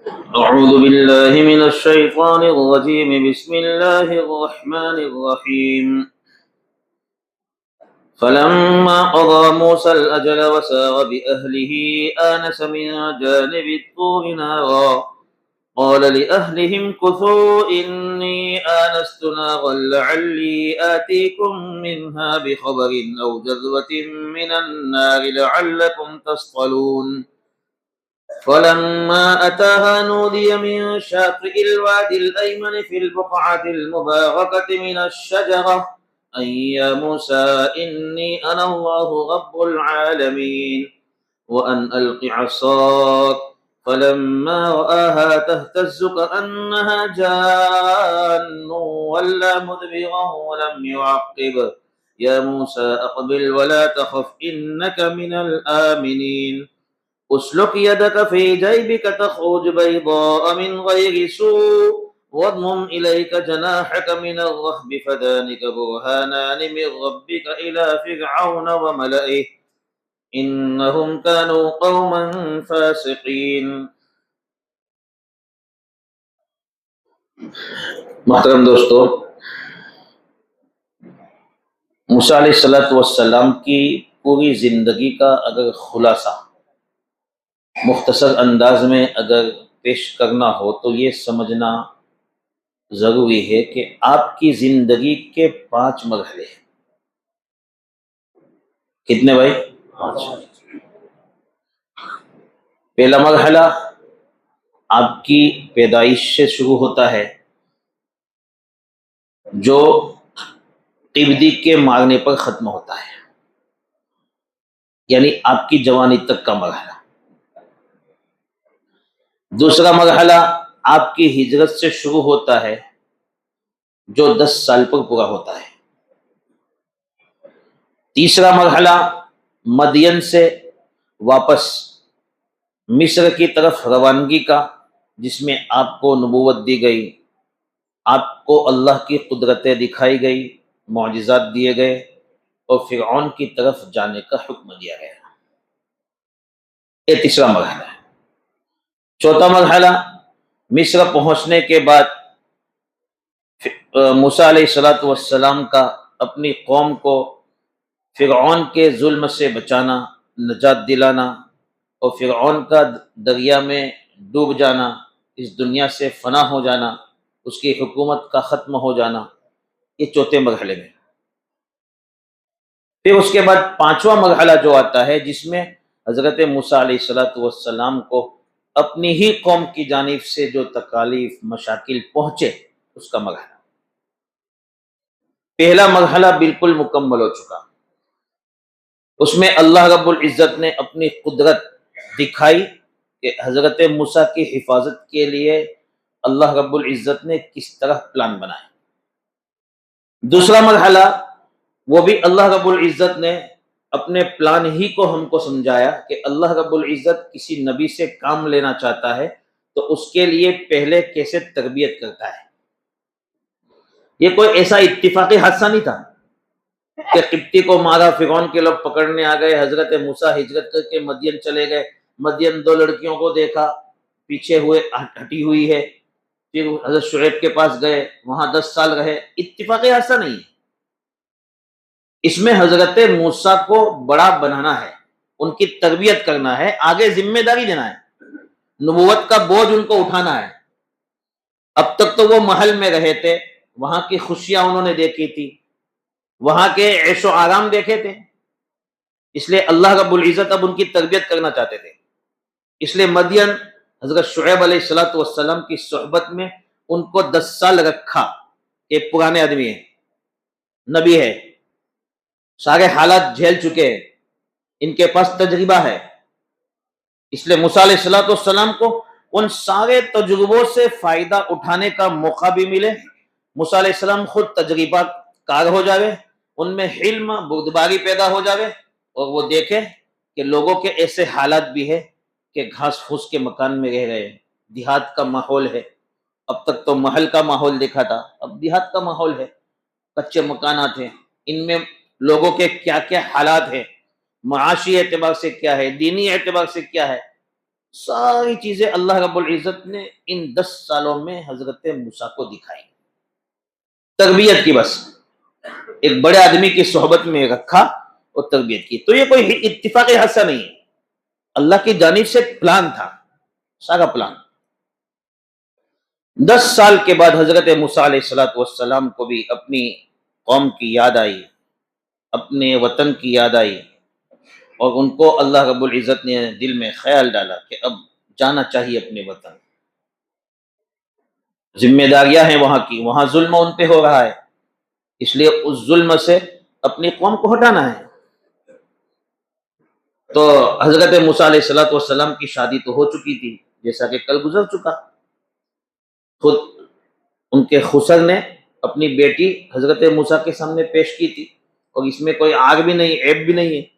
أعوذ بالله من الشيطان الرجيم. بسم الله الرحمن الرحيم. فلما قضى موسى الأجل وسار بأهله آنس من جانب الطور نارا قال لأهلهم كثوا إني آنست نارا لعلي آتيكم منها بخبر أو جذوة من النار لعلكم تصطلون. فلما أتاها نودي من شاطئ الوادي الأيمن في البقعة المباركة من الشجرة أن يا موسى إني أنا الله رب العالمين وأن ألق عصاك فلما رآها تهتز كأنها جان ولا مدبرا ولم يعقب يا موسى أقبل ولا تخف إنك من الآمنين اسلك يدك في جيبك تخرج بيضاء من غير سوء واضمم إليك جناحك من الرهب فذلك برهانان من ربك إلى فرعون وملئه إنهم كانوا قوما فاسقين. محترم دوستو، موسیٰ علیہ السلام کی پوری زندگی کا اگر خلاصہ مختصر انداز میں اگر پیش کرنا ہو تو یہ سمجھنا ضروری ہے کہ آپ کی زندگی کے 5 مرحلے ہیں. کتنے بھائی؟ 5. پہلا مرحلہ آپ کی پیدائش سے شروع ہوتا ہے، جو قبطی کے مارنے پر ختم ہوتا ہے، یعنی آپ کی جوانی تک کا مرحلہ. دوسرا مرحلہ آپ کی ہجرت سے شروع ہوتا ہے، جو 10 سال پر پورا ہوتا ہے. تیسرا مرحلہ مدین سے واپس مصر کی طرف روانگی کا، جس میں آپ کو نبوت دی گئی، آپ کو اللہ کی قدرتیں دکھائی گئی، معجزات دیے گئے اور فرعون کی طرف جانے کا حکم دیا گیا. یہ تیسرا مرحلہ ہے. چوتھا مرحلہ مصر پہنچنے کے بعد موسیٰ علیہ السلام کا اپنی قوم کو فرعون کے ظلم سے بچانا، نجات دلانا اور فرعون کا دریا میں ڈوب جانا، اس دنیا سے فنا ہو جانا، اس کی حکومت کا ختم ہو جانا، یہ چوتھے مرحلے میں. پھر اس کے بعد 5واں مرحلہ جو آتا ہے، جس میں حضرت موسیٰ علیہ السلام کو اپنی ہی قوم کی جانب سے جو تکالیف مشاکل پہنچے، اس کا مرحلہ. پہلا مرحلہ بالکل مکمل ہو چکا، اس میں اللہ رب العزت نے اپنی قدرت دکھائی کہ حضرت موسیٰ کی حفاظت کے لیے اللہ رب العزت نے کس طرح پلان بنایا. دوسرا مرحلہ وہ بھی اللہ رب العزت نے اپنے پلان ہی کو ہم کو سمجھایا کہ اللہ رب العزت کسی نبی سے کام لینا چاہتا ہے تو اس کے لیے پہلے کیسے تربیت کرتا ہے. یہ کوئی ایسا اتفاقی حادثہ نہیں تھا کہ قبطی کو مارا، فرعون کے لوگ پکڑنے آ گئے، حضرت موسیٰ ہجرت کر کے مدین چلے گئے، مدین 2 لڑکیوں کو دیکھا پیچھے ہوئے ہٹی ہوئی ہے، پھر حضرت شعیب کے پاس گئے، وہاں 10 سال رہے. اتفاقی حادثہ نہیں ہے. اس میں حضرت موسیٰ کو بڑا بنانا ہے، ان کی تربیت کرنا ہے، آگے ذمہ داری دینا ہے، نبوت کا بوجھ ان کو اٹھانا ہے. اب تک تو وہ محل میں رہے تھے، وہاں کی خوشیاں انہوں نے دیکھی تھی، وہاں کے عیش و آرام دیکھے تھے، اس لیے اللہ رب العزت اب ان کی تربیت کرنا چاہتے تھے. اس لیے مدین حضرت شعیب علیہ السلام کی صحبت میں ان کو 10 سال رکھا. یہ پرانے آدمی ہیں، نبی ہے، سارے حالات جھیل چکے ہیں، ان کے پاس تجربہ ہے. اس لیے موسیٰ علیہ السلام کو ان سارے تجربوں سے فائدہ اٹھانے کا موقع بھی ملے. موسیٰ علیہ السلام خود تجربہ کار ہو جاوے، ان میں علم بردباری پیدا ہو جاوے، اور وہ دیکھے کہ لوگوں کے ایسے حالات بھی ہے کہ گھاس پھوس کے مکان میں رہ رہے ہیں، دیہات کا ماحول ہے. اب تک تو محل کا ماحول دیکھا تھا، اب دیہات کا ماحول ہے، کچے مکانات ہیں، ان میں لوگوں کے کیا کیا حالات ہیں، معاشی اعتبار سے کیا ہے، دینی اعتبار سے کیا ہے، ساری چیزیں اللہ رب العزت نے ان 10 سالوں میں حضرت موسیٰ کو دکھائی، تربیت کی، بس ایک بڑے آدمی کی صحبت میں رکھا اور تربیت کی۔ تو یہ کوئی اتفاق حادثہ نہیں ہے، اللہ کی جانب سے ایک پلان تھا، سارا پلان۔ 10 سال کے بعد حضرت موسیٰ علیہ السلام کو بھی اپنی قوم کی یاد آئی، اپنے وطن کی یاد آئی، اور ان کو اللہ رب العزت نے دل میں خیال ڈالا کہ اب جانا چاہیے اپنے وطن، ذمہ داریاں ہیں وہاں کی، وہاں ظلم ان پہ ہو رہا ہے، اس لیے اس ظلم سے اپنی قوم کو ہٹانا ہے۔ تو حضرت موسیٰ علیہ السلام کی شادی تو ہو چکی تھی، جیسا کہ کل گزر چکا۔ خود ان کے خسر نے اپنی بیٹی حضرت موسیٰ کے سامنے پیش کی تھی، اور اس میں کوئی آگ بھی نہیں، عیب بھی نہیں ہے۔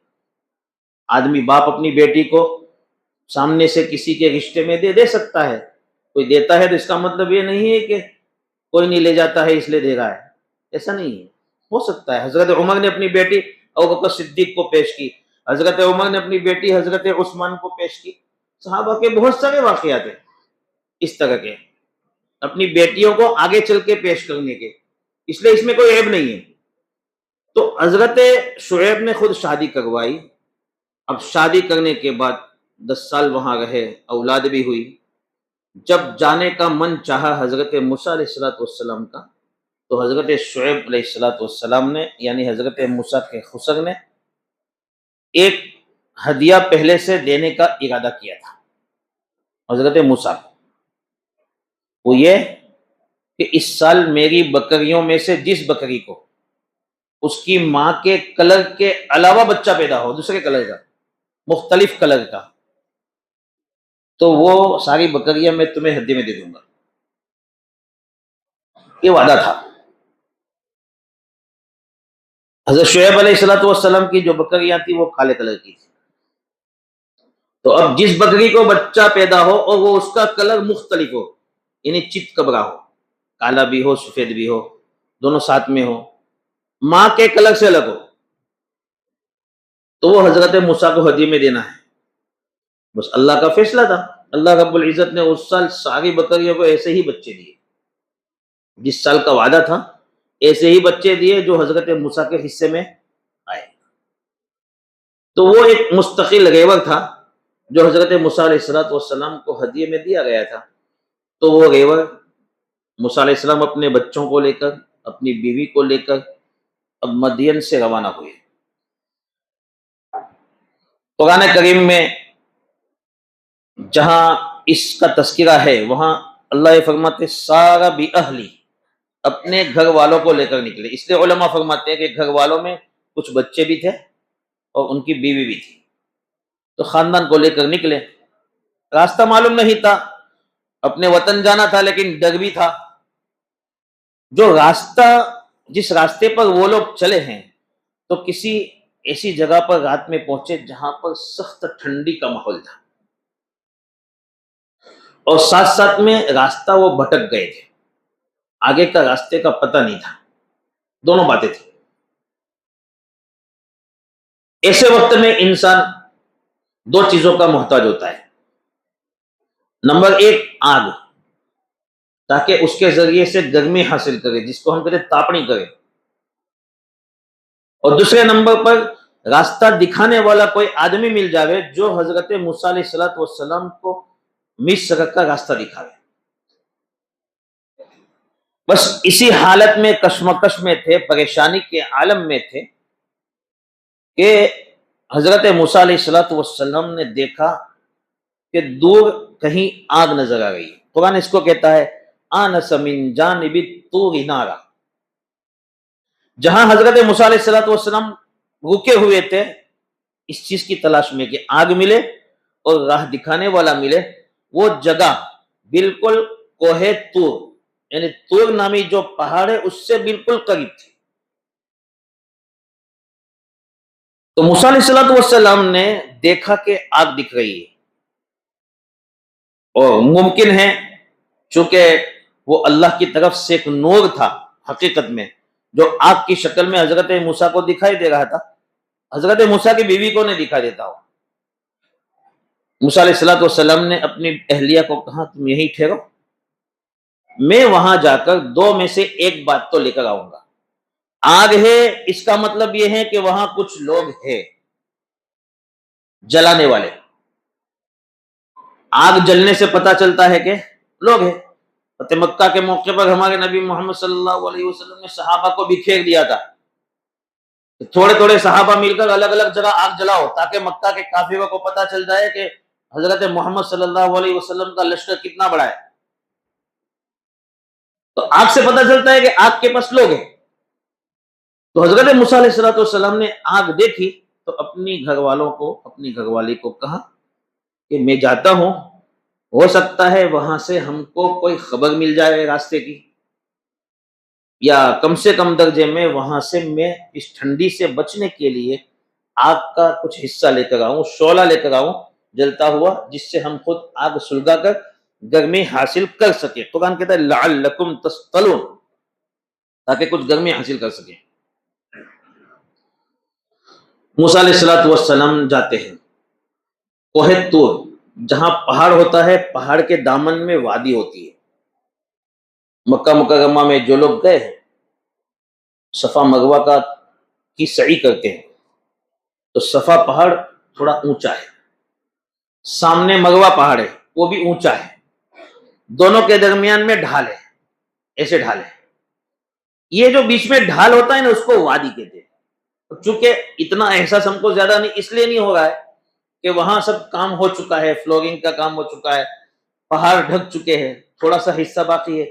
آدمی باپ اپنی بیٹی کو سامنے سے کسی کے رشتے میں دے سکتا ہے، کوئی دیتا ہے تو اس کا مطلب یہ نہیں ہے کہ کوئی نہیں لے جاتا ہے اس لیے دے رہا ہے، ایسا نہیں ہے، ہو سکتا ہے۔ حضرت عمر نے اپنی بیٹی ابوبکر صدیق کو پیش کی، حضرت عمر نے اپنی بیٹی حضرت عثمان کو پیش کی۔ صحابہ کے بہت سارے واقعات ہیں اس طرح کے، اپنی بیٹیوں کو آگے چل کے پیش کرنے کے، اس لیے اس میں کوئی عیب نہیں ہے۔ تو حضرت شعیب نے خود شادی کروائی، اب شادی کرنے کے بعد 10 سال وہاں رہے، اولاد بھی ہوئی۔ جب جانے کا من چاہا حضرت موسیٰ علیہ السلام کا، تو حضرت شعیب علیہ السلام نے، یعنی حضرت موسیٰ کے خسر نے، ایک ہدیہ پہلے سے دینے کا ارادہ کیا تھا حضرت موسیٰ کو، وہ یہ کہ اس سال میری بکریوں میں سے جس بکری کو اس کی ماں کے کلر کے علاوہ بچہ پیدا ہو، دوسرے کلر کا، مختلف کلر کا، تو وہ ساری بکریاں میں تمہیں ہدیے میں دے دوں گا۔ یہ وعدہ تھا۔ حضرت شعیب علیہ السلام کی جو بکریاں تھی وہ کالے کلر کی تھی، تو اب جس بکری کو بچہ پیدا ہو اور وہ اس کا کلر مختلف ہو، یعنی چت کبرا ہو، کالا بھی ہو سفید بھی ہو، دونوں ساتھ میں ہو، ماں کے کلر سے الگ ہو، تو وہ حضرت موسیٰ کو ہدیے میں دینا ہے۔ بس اللہ کا فیصلہ تھا، اللہ رب العزت نے اس سال ساری بکریوں کو ایسے ہی بچے دیے، جس سال کا وعدہ تھا ایسے ہی بچے دیے جو حضرت موسیٰ کے حصے میں آئے۔ تو وہ ایک مستقل ریوڑ تھا جو حضرت موسیٰ علیہ السلام کو ہدیے میں دیا گیا تھا۔ تو وہ ریوڑ موسیٰ علیہ السلام اپنے بچوں کو لے کر، اپنی بیوی کو لے کر اب مدین سے روانہ ہوئے۔ قرآن کریم میں جہاں اس کا تذکرہ ہے وہاں اللہ یہ فرماتے سارا بھی اہلی، اپنے گھر والوں کو لے کر نکلے۔ اس لیے علماء فرماتے ہیں کہ گھر والوں میں کچھ بچے بھی تھے اور ان کی بیوی بھی تھی، تو خاندان کو لے کر نکلے۔ راستہ معلوم نہیں تھا، اپنے وطن جانا تھا، لیکن ڈر بھی تھا۔ جو راستہ، جس راستے پر وہ لوگ چلے ہیں، تو کسی ایسی جگہ پر رات میں پہنچے جہاں پر سخت ٹھنڈی کا ماحول تھا، اور ساتھ ساتھ میں راستہ وہ بھٹک گئے تھے، آگے کا راستے کا پتہ نہیں تھا، دونوں باتیں تھیں۔ ایسے وقت میں انسان دو چیزوں کا محتاج ہوتا ہے، نمبر 1 آگ، تاکہ اس کے ذریعے سے گرمی حاصل کرے، جس کو ہم کہتے ہیں تاپنی کرے، اور دوسرے نمبر پر راستہ دکھانے والا کوئی آدمی مل جاوے جو حضرت موسیٰ علیہ السلام کو مصر کا راستہ دکھاوے۔ بس اسی حالت میں کشمکش میں تھے، پریشانی کے عالم میں تھے کہ حضرت موسیٰ علیہ السلام نے دیکھا کہ دور کہیں آگ نظر آ گئی۔ قرآن اس کو کہتا ہے آنس من جانب الطور نارا، جہاں حضرت موسیٰ علیہ السلام رکے ہوئے تھے اس چیز کی تلاش میں کہ آگ ملے اور راہ دکھانے والا ملے، وہ جگہ بالکل کوہ طور، یعنی طور نامی جو پہاڑ ہے اس سے بالکل قریب تھی۔ تو موسیٰ علیہ السلام نے دیکھا کہ آگ دکھ رہی ہے، اور ممکن ہے چونکہ وہ اللہ کی طرف سے ایک نور تھا حقیقت میں، جو آگ کی شکل میں حضرت موسیٰ کو دکھائی دے رہا تھا، حضرت موسیٰ کی بیوی کو نہیں دکھائی دیتا ہو۔ موسیٰ علیہ الصلوۃ والسلام نے اپنی اہلیہ کو کہا تم یہیں ٹھہرو، میں وہاں جا کر دو میں سے ایک بات تو لے کر آؤں گا۔ آگ ہے، اس کا مطلب یہ ہے کہ وہاں کچھ لوگ ہیں جلانے والے۔ آگ جلنے سے پتہ چلتا ہے کہ لوگ ہیں۔ فتح مکہ کے موقع پر ہمارے نبی محمد صلی اللہ علیہ وسلم نے صحابہ کو بکھیر دیا تھا، تھوڑے تھوڑے صحابہ مل کر الگ الگ جگہ آگ جلاؤ تاکہ مکہ کے کافروں کو پتہ چل جائے کہ حضرت محمد صلی اللہ علیہ وسلم کا لشکر کتنا بڑا ہے۔ تو آگ سے پتہ چلتا ہے کہ آگ کے پاس لوگ ہیں۔ تو حضرت موسیٰ علیہ السلام نے آگ دیکھی تو اپنی گھر والوں کو، اپنی گھر والی کو کہا کہ میں جاتا ہوں، ہو سکتا ہے وہاں سے ہم کو کوئی خبر مل جائے راستے کی، یا کم سے کم درجے میں وہاں سے میں اس ٹھنڈی سے بچنے کے لیے آگ کا کچھ حصہ لے کر آؤں، شعلہ لے کر آؤں جلتا ہوا، جس سے ہم خود آگ سلگا کر گرمی حاصل کر سکیں۔ قرآن کہتا ہے لعلکم تصطلون، تاکہ کچھ گرمی حاصل کر سکیں۔ موسیٰ علیہ السلام جاتے ہیں کوہ طور، جہاں پہاڑ ہوتا ہے، پہاڑ کے دامن میں وادی ہوتی ہے۔ مکہ مکرمہ میں جو لوگ گئے ہیں، صفا مروہ کی سعی کرتے ہیں، تو صفا پہاڑ تھوڑا اونچا ہے، سامنے مروہ پہاڑ ہے وہ بھی اونچا ہے، دونوں کے درمیان میں ڈھال ہے، ایسے ڈھال ہے۔ یہ جو بیچ میں ڈھال ہوتا ہے نا، اس کو وادی کہتے ہیں۔ چونکہ اتنا احساس ہم کو زیادہ نہیں اس لیے نہیں ہو رہا ہے کہ وہاں سب کام ہو چکا ہے، فلورنگ کا کام ہو چکا ہے، پہاڑ ڈھک چکے ہیں، تھوڑا سا حصہ باقی ہے،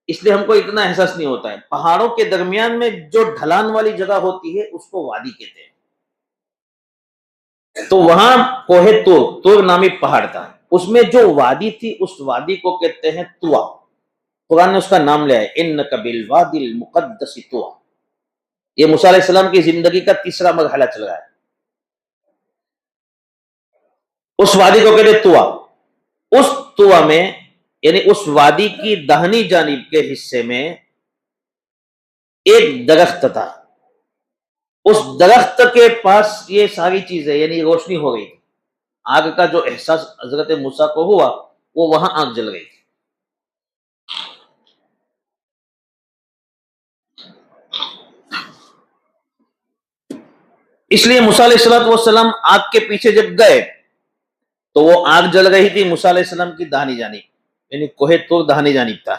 اس لیے ہم کو اتنا احساس نہیں ہوتا ہے۔ پہاڑوں کے درمیان میں جو ڈھلان والی جگہ ہوتی ہے اس کو وادی کہتے ہیں۔ تو وہاں کوہ طور نامی پہاڑ تھا، اس میں جو وادی تھی اس وادی کو کہتے ہیں طویٰ۔ قرآن نے اس کا نام لیا ہے انک بالوادی المقدس طویٰ۔ یہ موسیٰ علیہ السلام کی زندگی کا تیسرا مرحلہ چل رہا ہے۔ اس وادی کو کہتے ہیں طویٰ۔ اس طویٰ میں، یعنی اس وادی کی داہنی جانب کے حصے میں ایک درخت تھا، اس درخت کے پاس یہ ساری چیزیں، یعنی روشنی ہو گئی۔ آگ کا جو احساس حضرت موسیٰ کو ہوا وہ وہاں آگ جل گئی۔ اس لیے موسیٰ علیہ السلام آگ کے پیچھے جب گئے تو وہ آگ جل رہی تھی موسیٰ علیہ السلام کی داہنی جانب، یعنی کوہ طور داہنی جانب تھا،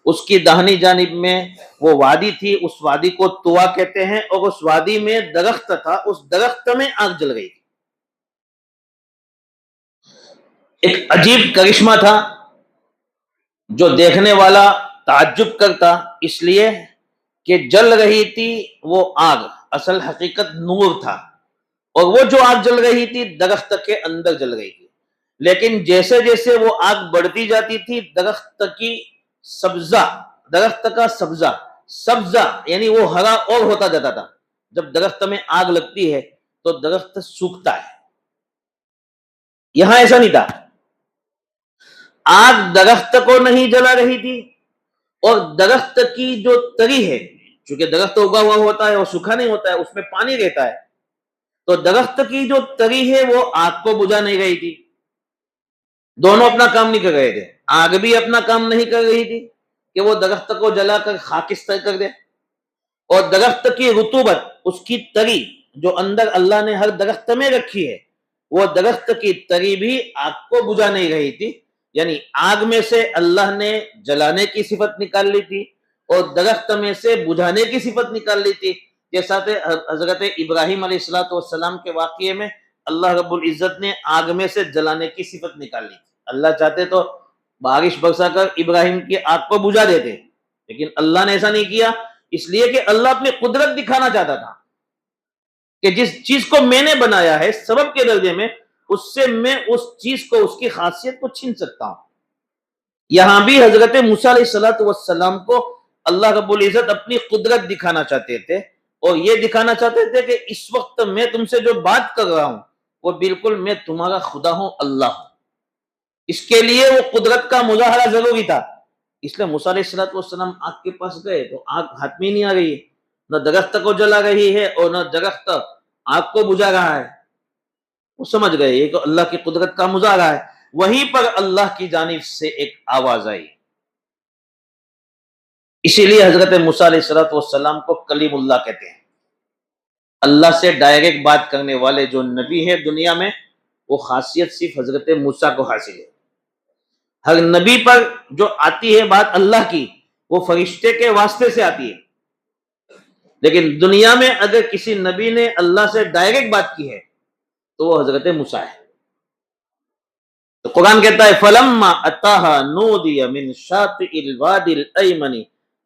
اس کی داہنی جانب میں وہ وادی تھی، اس وادی کو طویٰ کہتے ہیں، اور اس وادی میں درخت تھا، اس درخت میں آگ جل گئی تھی۔ ایک عجیب کرشمہ تھا جو دیکھنے والا تعجب کرتا، اس لیے کہ جل رہی تھی وہ آگ، اصل حقیقت نور تھا، اور وہ جو آگ جل رہی تھی درخت کے اندر جل رہی تھی، لیکن جیسے جیسے وہ آگ بڑھتی جاتی تھی درخت کا سبزہ یعنی وہ ہرا اور ہوتا جاتا تھا۔ جب درخت میں آگ لگتی ہے تو درخت سوکھتا ہے، یہاں ایسا نہیں تھا۔ آگ درخت کو نہیں جلا رہی تھی، اور درخت کی جو تری ہے، چونکہ درخت اگا ہوا ہوتا ہے اور سوکھا نہیں ہوتا ہے، اس میں پانی رہتا ہے، تو درخت کی جو تری ہے وہ آگ کو بجھا نہیں رہی تھی۔ دونوں اپنا کام نہیں کر رہے تھے، آگ بھی اپنا کام نہیں کر رہی تھی کہ وہ درخت کو جلا کر خاکستر کر دے، اور درخت کی رطوبت، اس کی تری جو اندر اللہ نے ہر درخت میں رکھی ہے، وہ درخت کی تری بھی آگ کو بجھا نہیں رہی تھی۔ یعنی آگ میں سے اللہ نے جلانے کی صفت نکال لی تھی اور درخت میں سے بجھانے کی صفت نکال لی تھی، جیسا کہ حضرت ابراہیم علیہ السلام کے واقعے میں اللہ رب العزت نے آگ میں سے جلانے کی صفت نکال لی تھی۔ اللہ چاہتے تو بارش برسا کر ابراہیم کی آگ کو بجھا دیتے، لیکن اللہ نے ایسا نہیں کیا، اس لیے کہ اللہ اپنی قدرت دکھانا چاہتا تھا کہ جس چیز کو میں نے بنایا ہے سبب کے درجے میں، اس سے میں اس چیز کو، اس کی خاصیت کو چھین سکتا ہوں۔ یہاں بھی حضرت موسیٰ علیہ السلام کو اللہ رب العزت اپنی قدرت دکھانا چاہتے تھے، اور یہ دکھانا چاہتے تھے کہ اس وقت میں تم سے جو بات کر رہا ہوں وہ بالکل میں تمہارا خدا ہوں، اللہ ہوں۔ اس کے لیے وہ قدرت کا مظاہرہ ضروری تھا، اس لیے موسیٰ علیہ السلام آگ کے پاس گئے تو آگ ہاتھ میں نہیں آ رہی ہے، نہ درخت کو جلا رہی ہے اور نہ درخت آگ کو بجھا رہا ہے۔ وہ سمجھ گئے یہ تو اللہ کی قدرت کا مظاہرہ ہے. وہیں پر اللہ کی جانب سے ایک آواز آئی. اسی لیے حضرت موسیٰ علیہ السلام کو کلیم اللہ کہتے ہیں. اللہ سے ڈائریکٹ بات کرنے والے جو نبی ہے دنیا میں، وہ خاصیت صرف حضرت موسیٰ کو حاصل ہے. ہر نبی پر جو آتی ہے بات اللہ کی، وہ فرشتے کے واسطے سے آتی ہے. لیکن دنیا میں اگر کسی نبی نے اللہ سے ڈائریکٹ بات کی ہے تو وہ حضرت موسیٰ ہے. تو قرآن کہتا ہے فَلَمَّا أَتَاهَا نُودِيَ مِنْ شَاطِئِ الْوَادِ الْأَيْمَنِ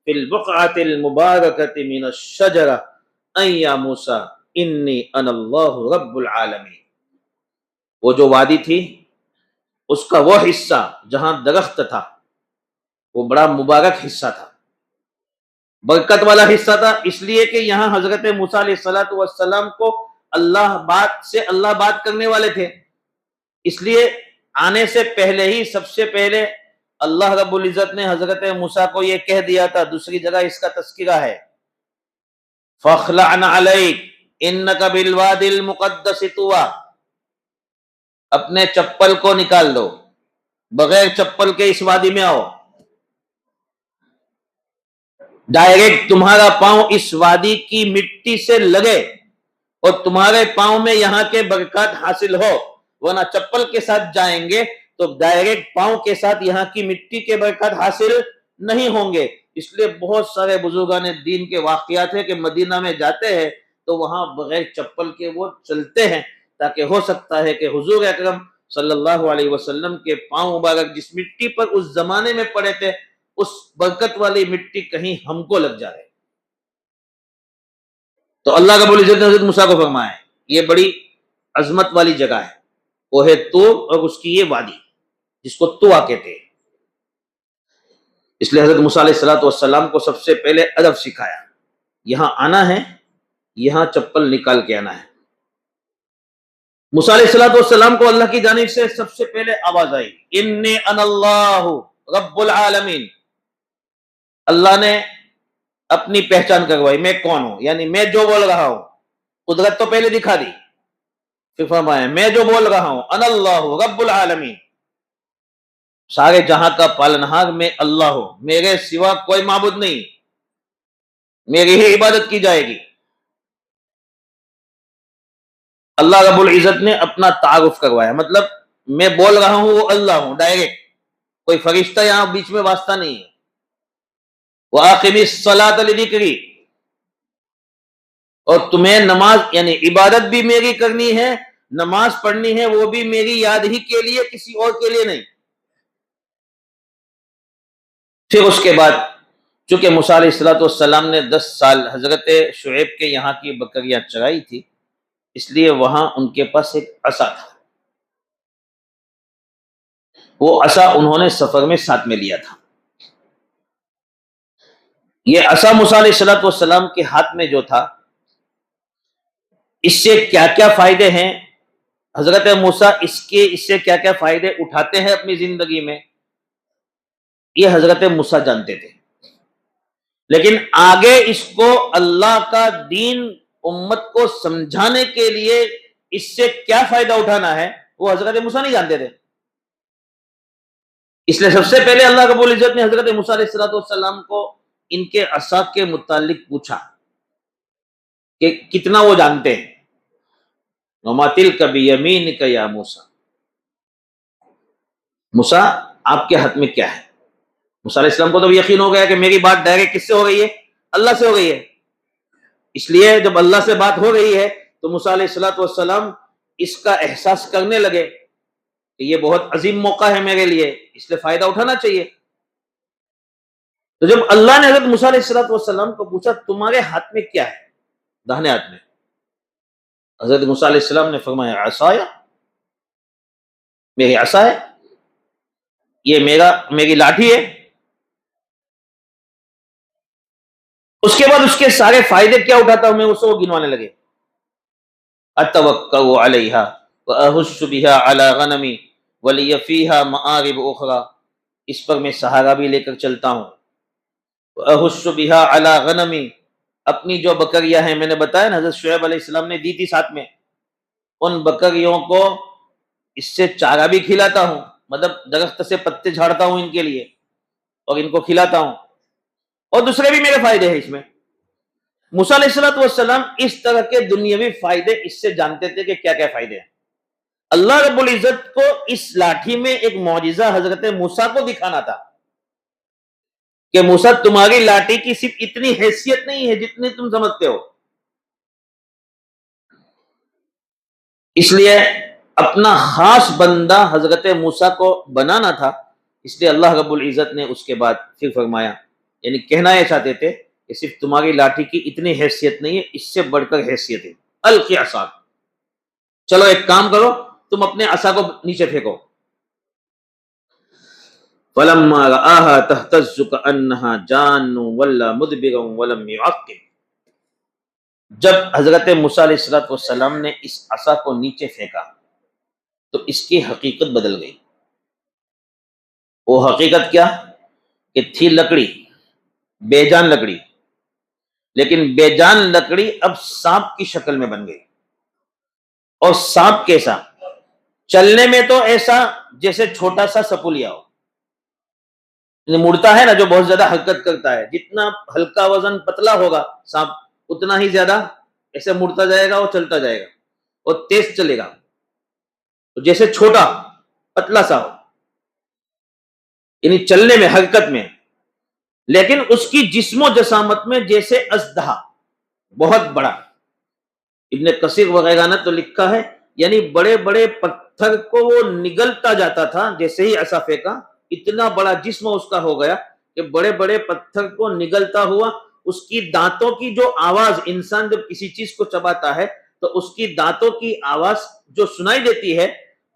فِي الْبُقْعَةِ الْمُبَارَكَةِ مِنَ الشَّجَرَةِ أَن يَا مُوسَىٰ إِنِّي أَنَا اللَّهُ رَبُّ الْعَالَمِينَ. وہ جو وادی تھی اس کا وہ حصہ جہاں درخت تھا وہ بڑا مبارک حصہ تھا، برکت والا حصہ تھا، اس لیے کہ یہاں حضرت موسیٰ علیہ السلام کو اللہ بات کرنے والے تھے. اس لیے آنے سے پہلے ہی سب سے پہلے اللہ رب العزت نے حضرت موسیٰ کو یہ کہہ دیا تھا. دوسری جگہ اس کا تذکرہ ہے فَاخْلَعْنَ عَلَيْكَ إِنَّكَ بِالْوَادِ الْمُقَدَّسِ طُوًى. اپنے چپل کو نکال دو، بغیر چپل کے اس وادی میں آؤ. ڈائریکٹ تمہارا پاؤں اس وادی کی مٹی سے لگے اور تمہارے پاؤں میں یہاں کے برکات حاصل ہو، ورنہ چپل کے ساتھ جائیں گے تو ڈائریکٹ پاؤں کے ساتھ یہاں کی مٹی کے برکات حاصل نہیں ہوں گے. اس لیے بہت سارے بزرگان دین کے واقعات ہیں کہ مدینہ میں جاتے ہیں تو وہاں بغیر چپل کے وہ چلتے ہیں تاکہ ہو سکتا ہے کہ حضور اکرم صلی اللہ علیہ وسلم کے پاؤں مبارک جس مٹی پر اس زمانے میں پڑے تھے اس برکت والی مٹی کہیں ہم کو لگ جائے. تو اللہ رب العزت نے حضرت موسیٰ کو فرمایا یہ بڑی عظمت والی جگہ ہے، وہ ہے طور اور اس کی یہ وادی جس کو طوا کہتے ہیں. اس لیے حضرت موسیٰ علیہ السلام کو سب سے پہلے ادب سکھایا. یہاں آنا ہے، یہاں چپل نکال کے آنا ہے. موسیٰ علیہ السلام کو اللہ کی جانب سے سب سے پہلے آواز آئی انی انا اللہ رب العالمین. اللہ نے اپنی پہچان کروائی میں کون ہوں، یعنی میں جو بول رہا ہوں. قدرت تو پہلے دکھا دی، پھر فرمایا میں جو بول رہا ہوں انا اللہ رب العالمین، سارے جہاں کا پالنہار میں اللہ ہوں، میرے سوا کوئی معبود نہیں، میری ہی عبادت کی جائے گی. اللہ رب العزت نے اپنا تعارف کروایا، مطلب میں بول رہا ہوں وہ اللہ ہوں ڈائریکٹ، کوئی فرشتہ یہاں بیچ میں واسطہ نہیں ہے. وَأَقِمِ الصَّلَاةَ لِذِكْرِي، اور تمہیں نماز یعنی عبادت بھی میری کرنی ہے، نماز پڑھنی ہے وہ بھی میری یاد ہی کے لیے، کسی اور کے لیے نہیں. پھر اس کے بعد چونکہ موسیٰ علیہ السلام نے 10 سال حضرت شعیب کے یہاں کی بکریاں چرائی تھی، اس لیے وہاں ان کے پاس ایک عصا تھا. وہ عصا انہوں نے سفر میں ساتھ میں لیا تھا. یہ عصا موسیٰ علیہ السلام کے ہاتھ میں جو تھا اس سے کیا کیا فائدے ہیں، حضرت موسیٰ اس سے کیا کیا فائدے اٹھاتے ہیں اپنی زندگی میں، یہ حضرت موسیٰ جانتے تھے. لیکن آگے اس کو اللہ کا دین امت کو سمجھانے کے لیے اس سے کیا فائدہ اٹھانا ہے وہ حضرت موسیٰ نہیں جانتے تھے. اس لیے سب سے پہلے اللہ رب العزت نے حضرت موسیٰ علیہ السلام کو ان کے عصا کے متعلق پوچھا کہ کتنا وہ جانتے ہیں. وَمَا تِلْكَ بِيَمِينِكَ يَا مُوسَىٰ، موسیٰ آپ کے ہاتھ میں کیا ہے. موسیٰ علیہ السلام کو تو یقین ہو گیا کہ میری بات ڈائریکٹ کس سے ہو رہی ہے، اللہ سے ہو رہی ہے. اس لیے جب اللہ سے بات ہو رہی ہے تو موسیٰ علیہ السلام اس کا احساس کرنے لگے کہ یہ بہت عظیم موقع ہے میرے لیے، اس لیے فائدہ اٹھانا چاہیے. تو جب اللہ نے حضرت موسیٰ علیہ السلام کو پوچھا تمہارے ہاتھ میں کیا ہے، داہنے ہاتھ میں، حضرت موسیٰ علیہ السلام نے فرمایا عصایا، میری عصا ہے، یہ میری لاٹھی ہے. اس کے بعد اس کے سارے فائدے کیا اٹھاتا ہوں میں اس کو گنوانے لگے. اتوکل علیہا واہش بہا علی غنمی ولی فیہا مآرب اخرى، اس پر میں سہارا بھی لے کر چلتا ہوں. واہش بہا علی غنمی، اپنی جو بکریاں ہیں میں نے بتایا نا حضرت شعیب علیہ السلام نے دی تھی ساتھ میں، ان بکریوں کو اس سے چارہ بھی کھلاتا ہوں، مطلب درخت سے پتے جھاڑتا ہوں ان کے لیے اور ان کو کھلاتا ہوں، اور دوسرے بھی میرے فائدے ہیں اس میں۔ موسیٰ علیہ السلام اس طرح کے دنیاوی فائدے اس سے جانتے تھے کہ کیا کیا فائدے ہیں۔ اللہ رب العزت کو اس لاٹھی میں ایک معجزہ حضرت موسیٰ کو دکھانا تھا کہ موسیٰ تمہاری لاٹھی کی صرف اتنی حیثیت نہیں ہے جتنی تم سمجھتے ہو، اس لیے اپنا خاص بندہ حضرت موسیٰ کو بنانا تھا۔ اس لیے اللہ رب العزت نے اس کے بعد پھر فرمایا، یعنی کہنا یہ چاہتے تھے کہ صرف تمہاری لاٹھی کی اتنی حیثیت نہیں ہے، اس سے بڑھ کر حیثیت ہے۔ القی عصاک، چلو ایک کام کرو، تم اپنے عصا کو نیچے پھینکو۔ فلما رآها تہتز کأنها جان ولا مدبرا ولم يعقب، جب حضرت موسیٰ علیہ السلام نے اس عصا کو نیچے پھینکا تو اس کی حقیقت بدل گئی۔ وہ حقیقت کیا کہ تھی لکڑی، بے جان لکڑی، لیکن بے جان لکڑی اب سانپ کی شکل میں بن گئی۔ اور سانپ کیسا؟ چلنے میں تو ایسا جیسے چھوٹا سا سپولیا ہو، مڑتا ہے نا جو بہت زیادہ حرکت کرتا ہے، جتنا ہلکا وزن پتلا ہوگا سانپ اتنا ہی زیادہ ایسے مڑتا جائے گا اور چلتا جائے گا اور تیز چلے گا، تو جیسے چھوٹا پتلا سا ہو، یعنی چلنے میں، حرکت میں، لیکن اس کی جسم و جسامت میں جیسے اژدہا، بہت بڑا۔ ابن کثیر وغیرہ نے تو لکھا ہے یعنی بڑے بڑے پتھر کو وہ نگلتا جاتا تھا، جیسے ہی عصا پھینکا اتنا بڑا جسم اس کا ہو گیا کہ بڑے بڑے پتھر کو نگلتا ہوا۔ اس کی دانتوں کی جو آواز، انسان جب کسی چیز کو چباتا ہے تو اس کی دانتوں کی آواز جو سنائی دیتی ہے،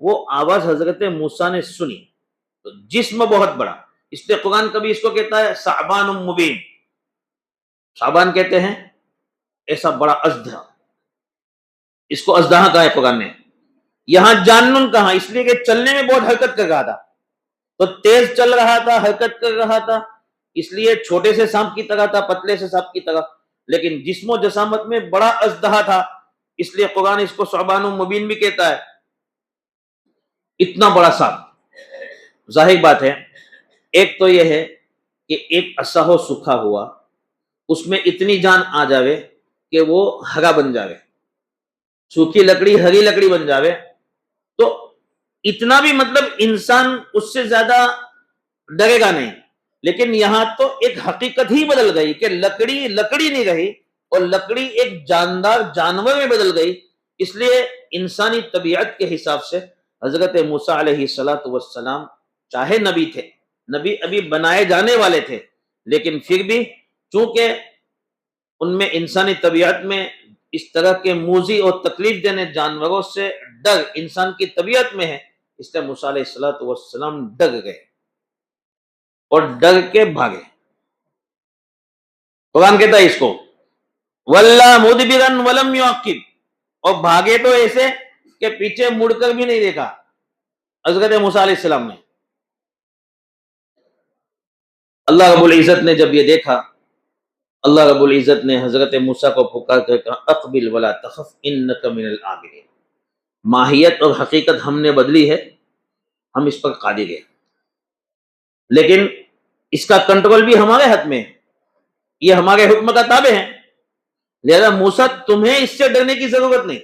وہ آواز حضرت موسیٰ نے سنی۔ تو جسم بہت بڑا، اس لیے قرآن کبھی اس کو کہتا ہے ثعبان مبین، ثعبان کہتے ہیں ایسا بڑا اژدہا، اس کو اژدہا کہا ہے قرآن نے۔ یہاں جانن کہا اس لیے کہ چلنے میں بہت حرکت کر رہا تھا، تو تیز چل رہا تھا، حرکت کر رہا تھا، اس لیے چھوٹے سے سانپ کی طرح تھا، پتلے سے سانپ کی طرح، لیکن جسم و جسامت میں بڑا اژدہا تھا، اس لیے قرآن اس کو ثعبان مبین بھی کہتا ہے۔ اتنا بڑا سانپ، ظاہر بات ہے ایک تو یہ ہے کہ ایک عصا ہو سوکھا ہوا، اس میں اتنی جان آ جاوے کہ وہ ہرا بن جاوے، سوکھی لکڑی ہری لکڑی بن جاوے، تو اتنا بھی مطلب انسان اس سے زیادہ ڈرے گا نہیں۔ لیکن یہاں تو ایک حقیقت ہی بدل گئی کہ لکڑی لکڑی نہیں رہی اور لکڑی ایک جاندار جانور میں بدل گئی۔ اس لیے انسانی طبیعت کے حساب سے حضرت موسیٰ علیہ السلام چاہے نبی تھے، نبی ابھی بنائے جانے والے تھے، لیکن پھر بھی چونکہ ان میں انسانی طبیعت میں اس طرح کے موذی اور تکلیف دینے جانوروں سے ڈر انسان کی طبیعت میں ہے، اس لیے موسیٰ علیہ السلام ڈر گئے اور ڈر کے بھاگے۔ قرآن کہتا ہے اس کو وَلَّا مُدْبِرًا وَلَمْ يُعَقِّبْ، اور بھاگے تو ایسے کہ پیچھے مڑ کر بھی نہیں دیکھا حضرت موسیٰ علیہ السلام نے۔ اللہ رب العزت نے جب یہ دیکھا، اللہ رب العزت نے حضرت موسیٰ کو پکار کر کہا اقبل ولا تخف انک من الآمنین، ماہیت اور حقیقت ہم نے بدلی ہے، ہم اس پر قادر ہیں، لیکن اس کا کنٹرول بھی ہمارے ہاتھ میں ہے، یہ ہمارے حکم کا تابع ہے، لہذا موسیٰ تمہیں اس سے ڈرنے کی ضرورت نہیں،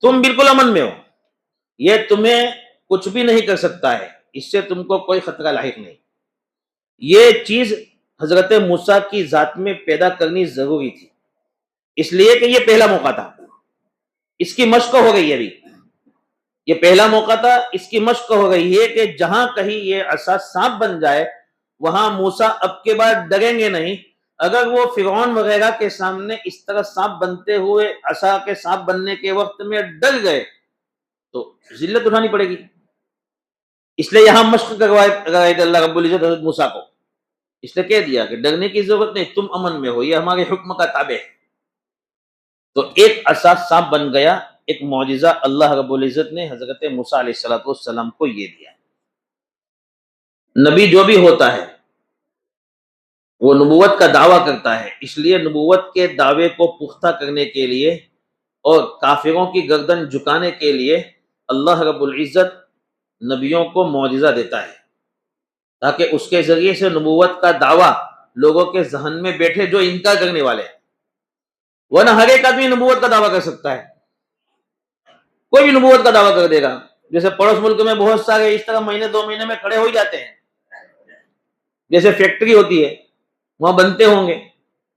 تم بالکل امن میں ہو، یہ تمہیں کچھ بھی نہیں کر سکتا ہے، اس سے تم کو کوئی خطرہ لاحق نہیں۔ یہ چیز حضرت موسیٰ کی ذات میں پیدا کرنی ضروری تھی، اس لیے کہ یہ پہلا موقع تھا، اس کی مشق ہو گئی ہے، ابھی یہ پہلا موقع تھا، اس کی مشق ہو گئی ہے کہ جہاں کہیں یہ عصا سانپ بن جائے وہاں موسیٰ اب کے بعد ڈریں گے نہیں۔ اگر وہ فرعون وغیرہ کے سامنے اس طرح سانپ بنتے ہوئے عصا کے سانپ بننے کے وقت میں ڈر گئے تو ذلت اٹھانی پڑے گی، اس لیے یہاں مشق کروائے اللہ رب العزت حضرت موسیٰ کو، اس نے کہہ دیا کہ ڈرنے کی ضرورت نہیں، تم امن میں ہو، یہ ہمارے حکم کا تابع ہے۔ تو ایک عصا سانپ بن گیا، ایک معجزہ اللہ رب العزت نے حضرت موسیٰ علیہ السلام کو یہ دیا۔ نبی جو بھی ہوتا ہے وہ نبوت کا دعویٰ کرتا ہے، اس لیے نبوت کے دعوے کو پختہ کرنے کے لیے اور کافروں کی گردن جھکانے کے لیے اللہ رب العزت نبیوں کو معجزہ دیتا ہے، تاکہ اس کے ذریعے سے نبوت کا دعویٰ لوگوں کے ذہن میں بیٹھے جو انکار کرنے والے ہیں۔ ورنہ ہر ایک آدمی نبوت کا دعویٰ کر سکتا ہے، کوئی بھی نبوت کا دعویٰ کر دے گا۔ جیسے پڑوس ملک میں بہت سارے اس طرح مہینے 2 مہینے میں کھڑے ہو ہی جاتے ہیں، جیسے فیکٹری ہوتی ہے وہاں بنتے ہوں گے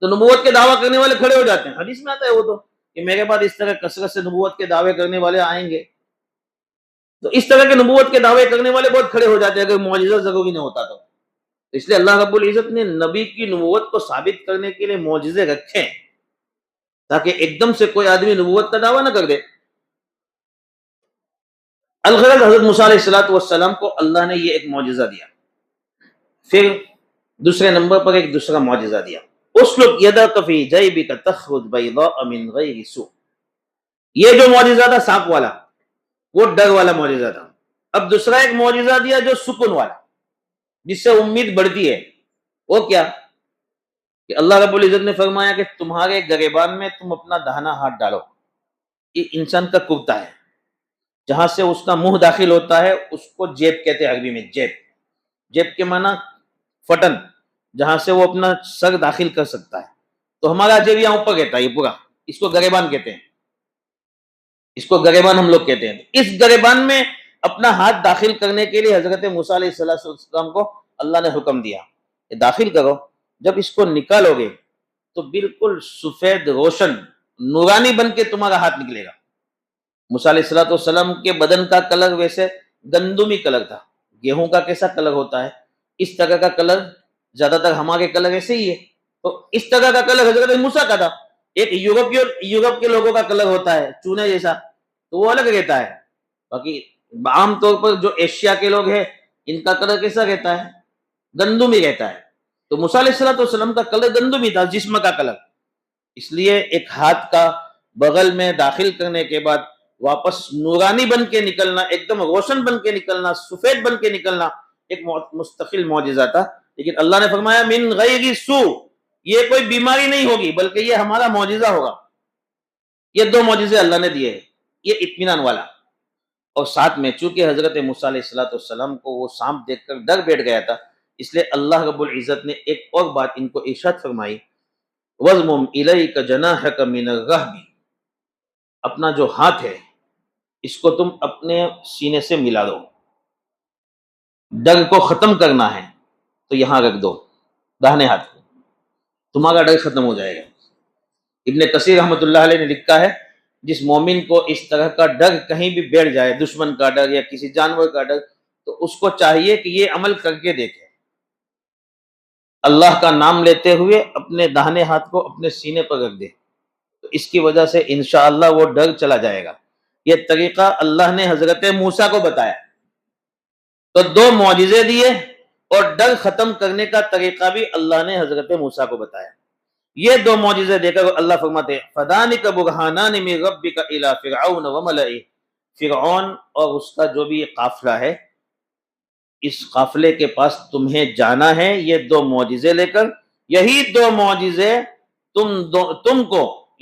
تو نبوت کے دعویٰ کرنے والے کھڑے ہو جاتے ہیں، حدیث میں آتا ہے وہ تو کہ میرے بعد اس طرح کثرت سے نبوت کے دعوے کرنے والے آئیں گے۔ تو اس طرح کے نبوت کے دعوے کرنے والے بہت کھڑے ہو جاتے ہیں اگر معجزہ ضروری نہ ہوتا تو۔ اس لیے اللہ رب العزت نے نبی کی نبوت کو ثابت کرنے کے لیے معجزے رکھے ہیں، تاکہ ایک دم سے کوئی آدمی نبوت کا دعویٰ نہ کر دے۔ الغرض حضرت موسیٰ علیہ السلام کو اللہ نے یہ ایک معجزہ دیا، پھر دوسرے نمبر پر ایک دوسرا معجزہ دیا، اسلک یدک فی جیبک تخرج بیضاء من غیر سوء۔ یہ جو معجزہ تھا سانپ والا، وہ ڈر والا معجزہ تھا۔ اب دوسرا ایک معجزہ دیا جو سکون والا، جس سے امید بڑھتی ہے۔ وہ کیا کہ اللہ رب العزت نے فرمایا کہ تمہارے گریبان میں تم اپنا داہنا ہاتھ ڈالو۔ یہ انسان کا کرتا ہے، جہاں سے اس کا منہ داخل ہوتا ہے اس کو جیب کہتے ہیں عربی میں۔ جیب، جیب کے معنی فٹن، جہاں سے وہ اپنا سر داخل کر سکتا ہے۔ تو ہمارا جیب یہاں اوپر کہتا ہے، یہ پورا، اس کو گریبان کہتے ہیں، اس کو گریبان ہم لوگ کہتے ہیں۔ اس گریبان میں اپنا ہاتھ داخل کرنے کے لیے حضرت موسیٰ علیہ السلام کو اللہ نے حکم دیا کہ داخل کرو۔ جب اس کو نکالو گے تو بالکل سفید روشن نورانی بن کے تمہارا ہاتھ نکلے گا۔ موسیٰ علیہ السلام کے بدن کا کلر ویسے گندمی کلر تھا، گیہوں کا کیسا کلر ہوتا ہے اس طرح کا کلر، زیادہ تر ہمارے کلر ایسے ہی ہے۔ تو اس طرح کا کلر حضرت موسیٰ کا تھا۔ ایک یورپ کے لوگوں کا کلر ہوتا ہے چونے جیسا، تو وہ الگ رہتا ہے۔ باقی عام طور پر جو ایشیا کے لوگ ہیں ان کا کلر کیسا رہتا ہے؟ گندمی رہتا ہے۔ تو موسیٰ علیہ السلام کا کلر گندمی تھا، جسم کا کلر۔ اس لیے ایک ہاتھ کا بغل میں داخل کرنے کے بعد واپس نورانی بن کے نکلنا، ایک دم روشن بن کے نکلنا، سفید بن کے نکلنا، ایک مستقل معجزہ تھا۔ لیکن اللہ نے فرمایا من غیر سوء، یہ کوئی بیماری نہیں ہوگی بلکہ یہ ہمارا معجزہ ہوگا۔ یہ 2 معجزے اللہ نے دیے، یہ اطمینان والا۔ اور ساتھ میں چونکہ حضرت موسیٰ علیہ السلام کو وہ سانپ دیکھ کر ڈر بیٹھ گیا تھا، اس لیے اللہ رب العزت نے ایک اور بات ان کو ارشاد فرمائی، وَضْمُمْ إِلَيْكَ جَنَاحَكَ مِنَ الرَّهْبِ، اپنا جو ہاتھ ہے اس کو تم اپنے سینے سے ملا دو۔ ڈر کو ختم کرنا ہے تو یہاں رکھ دو داہنے ہاتھ کو، تمہارا ڈر ختم ہو جائے گا۔ ابن کثیر رحمۃ اللہ علیہ نے لکھا ہے جس مومن کو اس طرح کا ڈر کہیں بھی بیٹھ جائے، دشمن کا ڈر یا کسی جانور کا ڈر، تو اس کو چاہیے کہ یہ عمل کر کے دیکھے، اللہ کا نام لیتے ہوئے اپنے داہنے ہاتھ کو اپنے سینے پر رکھ دے، تو اس کی وجہ سے انشاءاللہ وہ ڈر چلا جائے گا۔ یہ طریقہ اللہ نے حضرت موسیٰ کو بتایا۔ تو 2 معجزے دیے اور ڈر ختم کرنے کا طریقہ بھی اللہ نے حضرت موسیٰ کو بتایا۔ یہ 2 معجزے دے کر اللہ فرماتے ہیں فَذَانِكَ بُرْهَانَانِ مِن رَبِّكَ إِلَىٰ فِرْعَوْنَ وَمَلَئِهِ، فرعون اور اس کا جو بھی قافلہ ہے، اس قافلے کے پاس تمہیں جانا ہے یہ 2 معجزے لے کر۔ یہی 2 معجزے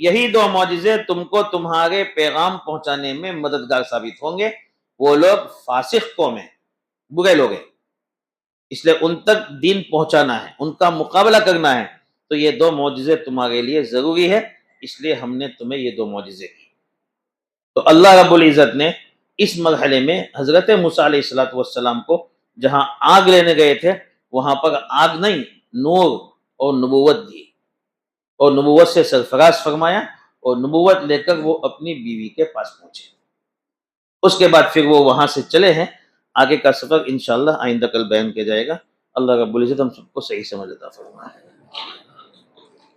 یہی 2 معجزے تم کو تمہارے پیغام پہنچانے میں مددگار ثابت ہوں گے۔ وہ لوگ فاسق قوم ہیں، برے لوگ ہیں، اس لیے ان تک دین پہنچانا ہے، ان کا مقابلہ کرنا ہے، تو یہ 2 معجزے تمہارے لیے ضروری ہے، اس لیے ہم نے تمہیں یہ 2 معجزے کی۔ تو اللہ رب العزت نے اس مرحلے میں حضرت موسیٰ علیہ السلام کو جہاں آگ لینے گئے تھے وہاں پر آگ نہیں، نور اور نبوت دی، اور نبوت سے سرفراز فرمایا، اور نبوت لے کر وہ اپنی بیوی کے پاس پہنچے۔ اس کے بعد پھر وہ وہاں سے چلے ہیں۔ آگے کا سفر انشاءاللہ آئندہ کل بیان کیا جائے گا۔ اللہ رب العزت ہم سب کو صحیح سمجھ عطا فرمائے۔